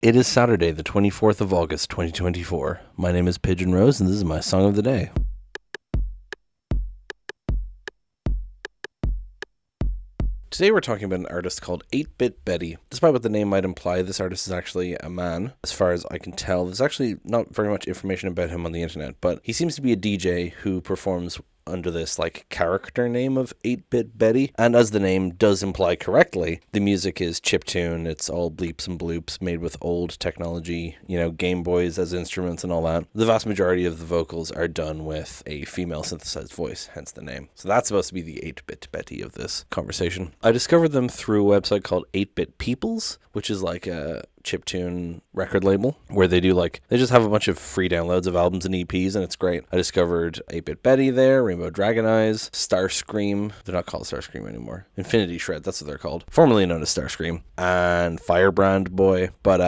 It is Saturday, the 24th of August, 2024. My name is Pigeon Rose, and this is my song of the day. Today we're talking about an artist called 8-Bit Betty. Despite what the name might imply, this artist is actually a man. As far as I can tell, there's actually not very much information about him on the internet, but he seems to be a DJ who performs under this character name of 8-Bit Betty, and as the name does imply correctly, the music is chiptune. It's all bleeps and bloops made with old technology, Game Boys as instruments and all that. The vast majority of the vocals are done with a female synthesized voice, hence the name. So that's supposed to be the 8-Bit Betty of this conversation. I discovered them through a website called 8-Bit Peoples, which is like a chiptune record label where they just have a bunch of free downloads of albums and EPs, and it's great. I discovered 8-Bit Betty there, Rainbow Dragon Eyes, Starscream. They're not called Starscream anymore. Infinity Shred, that's what they're called, formerly known as Starscream, and Firebrand Boy. But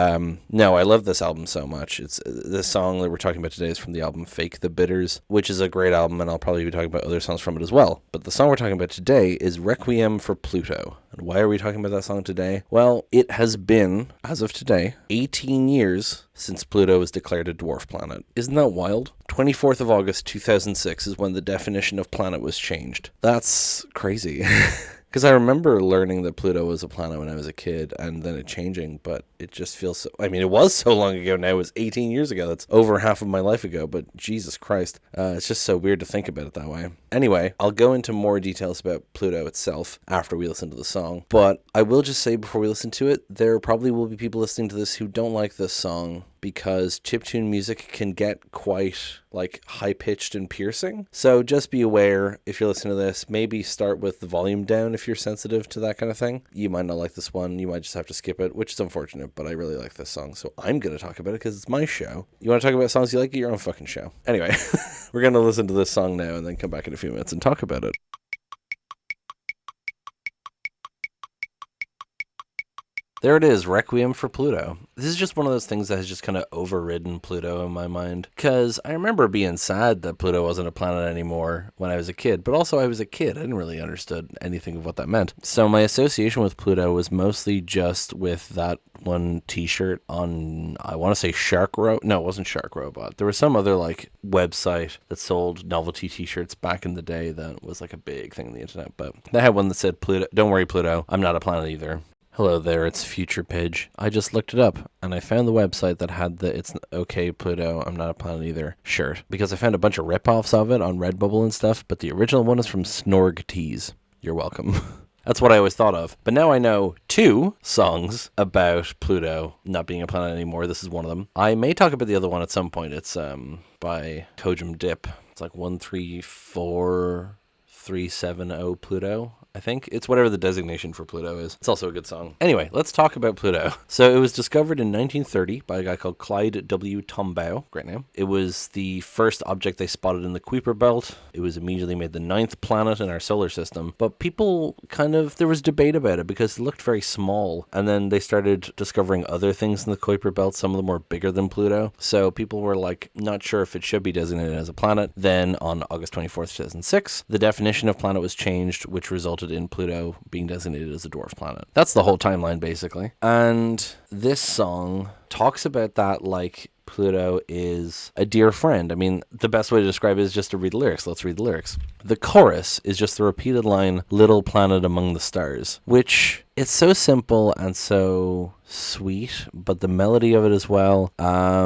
no, I love this album so much. It's this song that we're talking about today is from the album Fake the Bitters, which is a great album, and I'll probably be talking about other songs from it as well. But the song we're talking about today is Requiem for Pluto. And why are we talking about that song today? Well, it has been, as of today, 18 years since Pluto was declared a dwarf planet. Isn't that wild? 24th of August 2006 is when the definition of planet was changed. That's crazy. Because I remember learning that Pluto was a planet when I was a kid and then it changing, but it just feels so... it was so long ago now. It was 18 years ago. That's over half of my life ago, but Jesus Christ. It's just so weird to think about it that way. Anyway, I'll go into more details about Pluto itself after we listen to the song, but I will just say before we listen to it, there probably will be people listening to this who don't like this song because chiptune music can get quite high-pitched and piercing. So just be aware if you're listening to this, maybe start with the volume down if you're sensitive to that kind of thing. You might not like this one. You might just have to skip it, which is unfortunate, but I really like this song, so I'm going to talk about it because it's my show. You want to talk about songs you like? Get your own fucking show. Anyway, we're going to listen to this song now and then come back in a few minutes and talk about it. There it is, Requiem for Pluto. This is just one of those things that has just kind of overridden Pluto in my mind. Because I remember being sad that Pluto wasn't a planet anymore when I was a kid. But also I was a kid. I didn't really understand anything of what that meant. So my association with Pluto was mostly just with that one t-shirt on, I want to say Shark Robot. No, it wasn't Shark Robot. There was some other website that sold novelty t-shirts back in the day that was a big thing on the internet. But they had one that said, Pluto, don't worry Pluto, I'm not a planet either. Hello there, it's Future Pidge. I just looked it up, and I found the website that had the It's Okay Pluto, I'm Not a Planet Either shirt, because I found a bunch of rip-offs of it on Redbubble and stuff, but the original one is from Snorg Tees. You're welcome. That's what I always thought of. But now I know 2 songs about Pluto not being a planet anymore. This is one of them. I may talk about the other one at some point. It's by Kojum Dip. It's 134370 Pluto. I think it's whatever the designation for Pluto is. It's also a good song. Anyway, let's talk about Pluto. So it was discovered in 1930 by a guy called Clyde W. Tombaugh. Great name. It was the first object they spotted in the Kuiper Belt. It was immediately made the 9th planet in our solar system. But people there was debate about it because it looked very small. And then they started discovering other things in the Kuiper Belt. Some of them were bigger than Pluto. So people were not sure if it should be designated as a planet. Then on August 24th, 2006, the definition of planet was changed, which resulted in Pluto being designated as a dwarf planet. That's the whole timeline, basically. And this song talks about that Pluto is a dear friend. The best way to describe it is just to read the lyrics. Let's read the lyrics. The chorus is just the repeated line, "Little planet among the stars," which it's so simple and so sweet, but the melody of it as well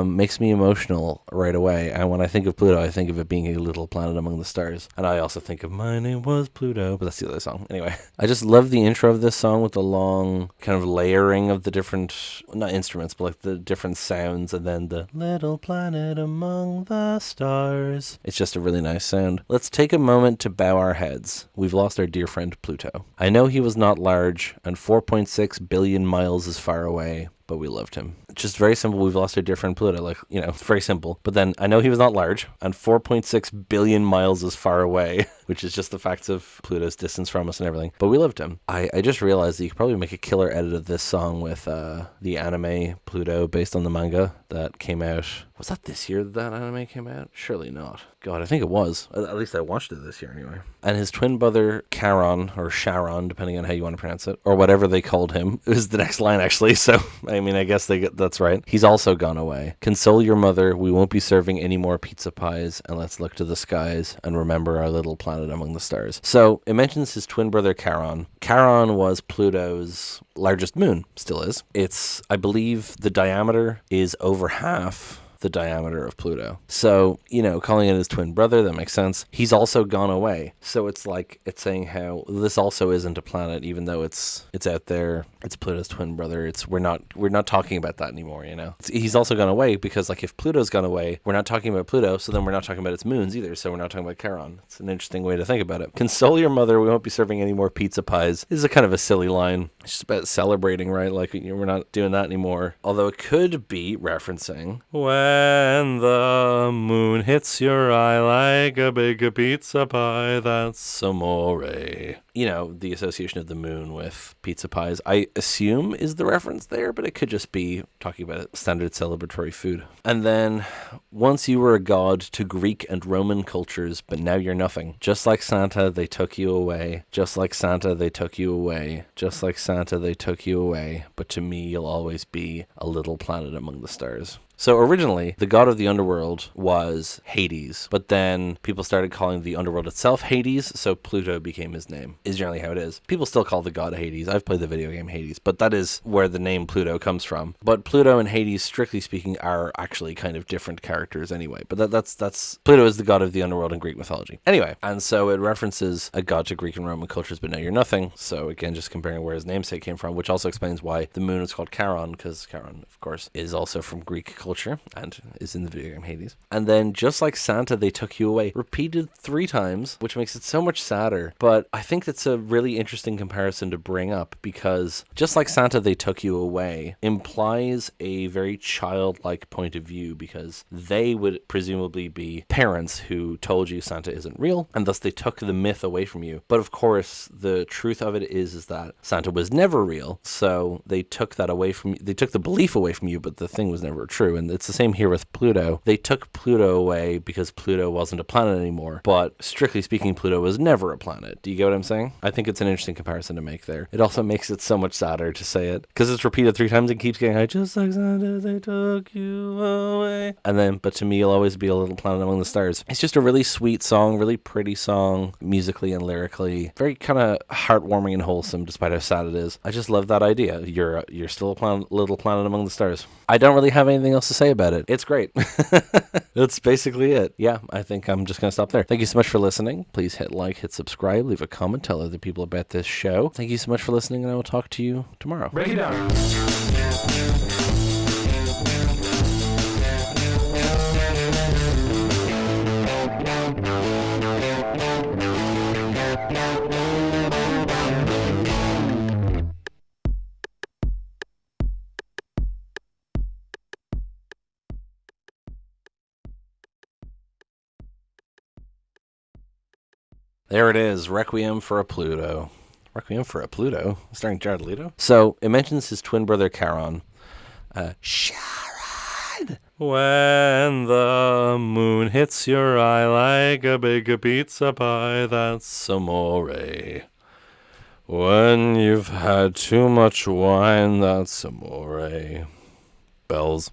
makes me emotional right away. And when I think of Pluto, I think of it being a little planet among the stars. And I also think of My Name Was Pluto, but that's the other song. Anyway, I just love the intro of this song with the long kind of layering of the different, not instruments, but the different sounds, and then the little planet among the stars. It's just a really nice sound. Let's take a moment to bow our heads. We've lost our dear friend Pluto. I know he was not large, and 4.6 billion miles is far away, but we loved him. Just very simple. We've lost our dear friend Pluto. It's very simple. But then I know he was not large, and 4.6 billion miles is far away, which is just the facts of Pluto's distance from us and everything. But we loved him. I just realized that you could probably make a killer edit of this song with the anime Pluto based on the manga that came out. Was that this year that anime came out? Surely not. God, I think it was. At least I watched it this year anyway. And his twin brother, Charon, or Sharon, depending on how you want to pronounce it, or whatever they called him, is the next line actually. So, I guess that's that's right. He's also gone away. Console your mother, we won't be serving any more pizza pies, and let's look to the skies and remember our little planet among the stars. So it mentions his twin brother Charon. Charon was Pluto's largest moon, still is. It's, I believe, the diameter is over half the diameter of Pluto. So, calling it his twin brother, that makes sense. He's also gone away. So it's like, it's saying how this also isn't a planet, even though it's out there. It's Pluto's twin brother. We're not talking about that anymore, He's also gone away because, like, if Pluto's gone away, we're not talking about Pluto, so then we're not talking about its moons either, so we're not talking about Charon. It's an interesting way to think about it. Console your mother, we won't be serving any more pizza pies. This is a kind of a silly line. It's just about celebrating, right? Like, we're not doing that anymore. Although it could be referencing when the moon hits your eye like a big pizza pie, that's amore. The association of the moon with pizza pies, I assume, is the reference there, but it could just be talking about standard celebratory food. And then, once you were a god to Greek and Roman cultures, but now you're nothing. Just like Santa, they took you away. Just like Santa, they took you away. Just like Santa, they took you away. But to me, you'll always be a little planet among the stars. So originally, the god of the underworld was Hades, but then people started calling the underworld itself Hades, so Pluto became his name, is generally how it is. People still call the god Hades. I've played the video game Hades, but that is where the name Pluto comes from. But Pluto and Hades, strictly speaking, are actually kind of different characters anyway. But that's Pluto is the god of the underworld in Greek mythology. Anyway, and so it references a god to Greek and Roman cultures, but now you're nothing. So again, just comparing where his namesake came from, which also explains why the moon is called Charon, because Charon, of course, is also from Greek culture and is in the video game Hades. And then just like Santa, they took you away, repeated 3 times, which makes it so much sadder. But I think that's a really interesting comparison to bring up, because just like Santa, they took you away implies a very childlike point of view, because they would presumably be parents who told you Santa isn't real, and thus they took the myth away from you. But of course, the truth of it is that Santa was never real, so they took that away from you. They took the belief away from you, but the thing was never true. And it's the same here with Pluto. They took Pluto away because Pluto wasn't a planet anymore, but strictly speaking, Pluto was never a planet. Do you get what I'm saying? I think it's an interesting comparison to make there. It also makes it so much sadder to say it, because it's repeated 3 times and keeps getting high, just like Santa, they took you away. And then, but to me, you'll always be a little planet among the stars. It's just a really sweet song, really pretty song, musically and lyrically. Very kind of heartwarming and wholesome, despite how sad it is. I just love that idea. You're still a little planet among the stars. I don't really have anything else to say about it. It's great. That's basically it. Yeah, I think I'm just going to stop there. Thank you so much for listening. Please hit like, hit subscribe, leave a comment, tell other people about this show. Thank you so much for listening, and I will talk to you tomorrow. Break it down. There it is, Requiem for a Pluto. Requiem for a Pluto? Starring Jared Leto? So, it mentions his twin brother Charon. Sharon! When the moon hits your eye like a big pizza pie, that's amore. When you've had too much wine, that's amore. Bells.